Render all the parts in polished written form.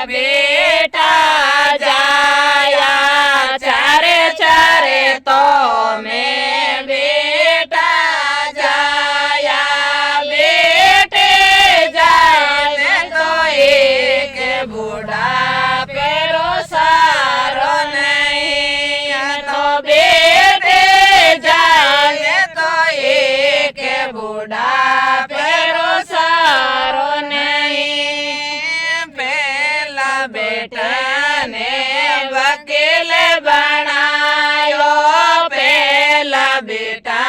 बेटा जाया चारे चारे तो मैं बेटा जाया बेटे जाए तो एक बूढ़ा पेरो सारो नहीं तो बेटे जाए तो एक बूढ़ा पेरो सारो नहीं पहला बेटा ने वकील बनायो पहला बेटा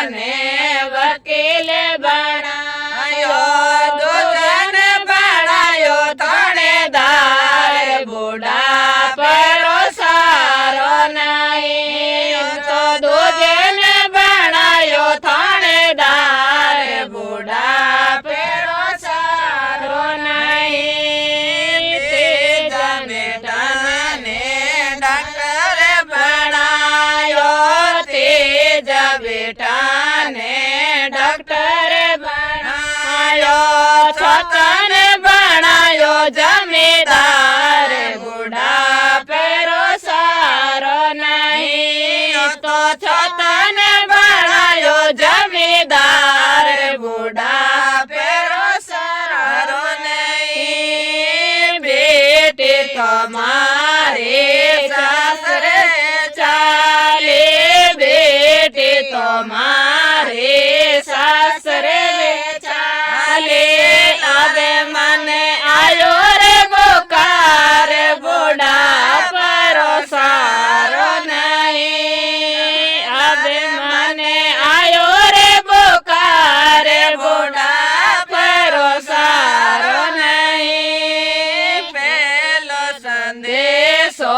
ने वकील बनायो दूजन बनायो थानेदार बूढ़ा पेरो सारो नहीं तो दूजन बनायो थानेदार बूढ़ा पेरो सारो नहीं तेजा बेटा ने डॉक्टर बनायो तेजा बेटा ने डॉक्टर बनायो छतन बनायो जमींदार बूढ़ा पेरो सारो नहीं तो छतन बनायो जमींदार बूढ़ा पेरो सारो नहीं बेटे तुम्हारे सासरे चाले बेटे तुम्हारे सासरे चाले अब मन आयो रे बोकार बूढ़ा पेरो सारो नहीं अब मन आयो रे बोकार बूढ़ा पेरो सारो नहीं पहलो संदेशो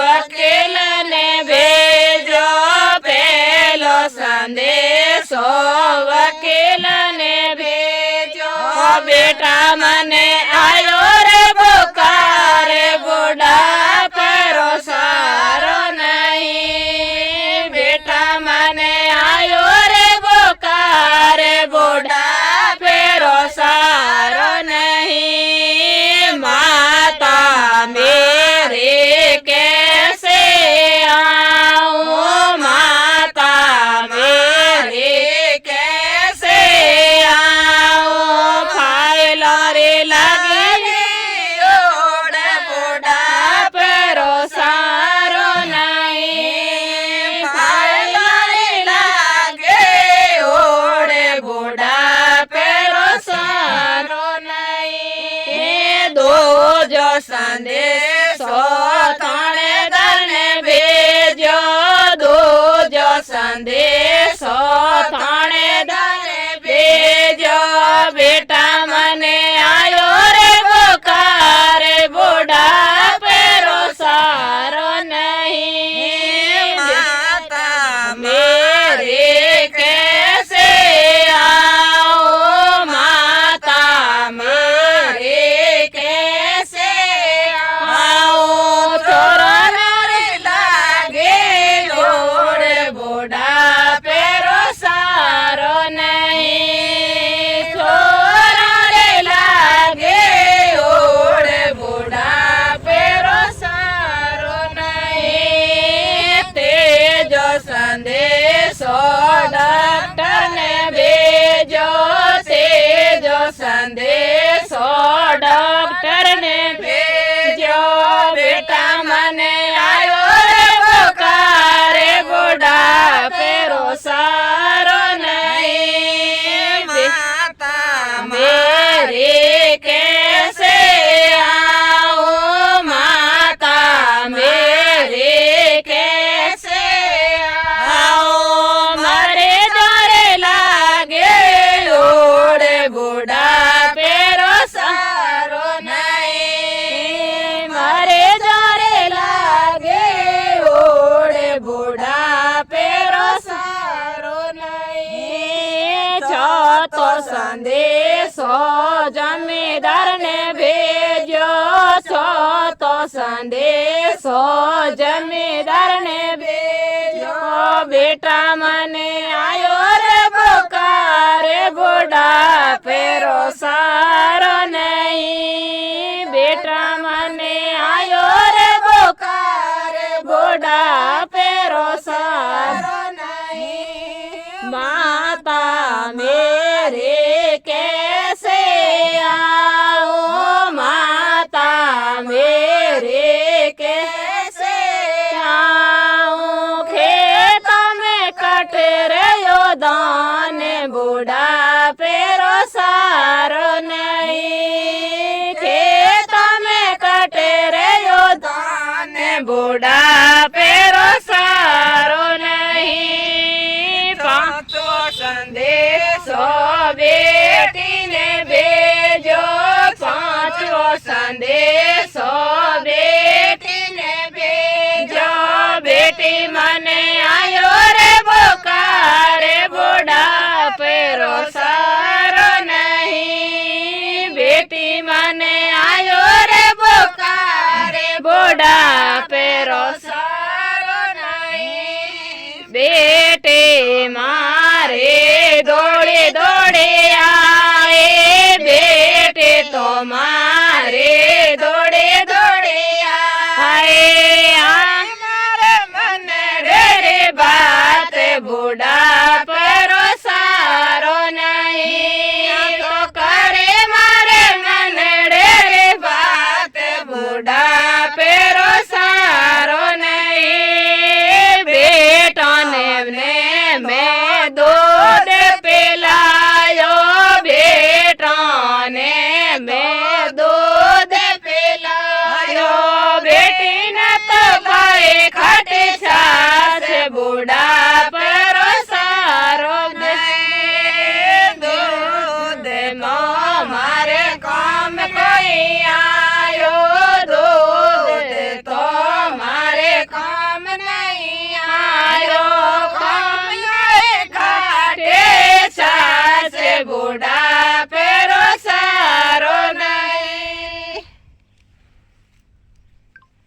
वकील ने भेजो पहलो संदेशो वकील ने भेजो बेटा मने आयो रे बोकार बूढ़ा पेरो सारो नहीं बेटा मने आयो रे बोकार बूढ़ा पेरो सारो नहीं माता मेरे कैसे आऊं माता मेरे कैसे आऊं फाइल रे लगी ओढ़ बूढ़ा पेरो सारो नहीं फाइल रे लगे ओढ़ बूढ़ा पेरो सारो नहीं दो जो संदेशो थानेदार ने भेजो दो जो संदेशो थानेदार ने भेजो बेटा मने आयो रे बोकार बूढ़ा पेरो सारो नहीं माता मेरे कैसे आओ माता मेरे कैसे आओ छोरा रे लागे जोड़ बूढ़ा पेरो सारो नहीं छोरा रे लागे ओढ़ बूढ़ा पेरो सारो नहीं तेजो संदेशो डॉक्टर ने भेजो तेजो संदेशो डॉक्टर ने भेजो बेटा मने आयो रे बोकार बूढ़ा पेरो सारो नहीं माता मेरे कैसे आओ माता मेरे कैसे आओ मरे जोरे लागे ओढ़ बूढ़ा पेरो सारो नहीं मरे जोरे लागे ओढ़ बूढ़ा पेरो सारो नहीं छो तो संदेशो जमींदार ने भेजो छो तो संदेशो जमींदार ने भेजो बेटा मने आयो रे बोकार बूढ़ा पेरो सारो नहीं बेटा मन मेरे कैसे आऊं माता मेरे कैसे आऊं खेत में कट रहो दान बूढ़ा पेरो सारो नहीं खेत में कट रहो दान बूढ़ा पेरो सारो नहीं पांचो संदेशो बेटी ने भेजो पांचो संदेशो बेटी ने भेजो बेटी मने आयो रे बोकारे बूढ़ा पेरो सारो नहीं बेटी मने आयो रे बोकारे बूढ़ा पेरो सारो नहीं बेटे मारे दौड़े दौड़े आए बेटे तो मारे दौड़े दौड़े आए हमारे मन रे बात बूढ़ा परो सारो नहीं तो करे मारे मन रे बात बूढ़ा पेरो सारो नहीं बेटा ने मैं दूध पिलायो बेटा ने मैं दूध पिलायो बेटी ने तो खाए खट छा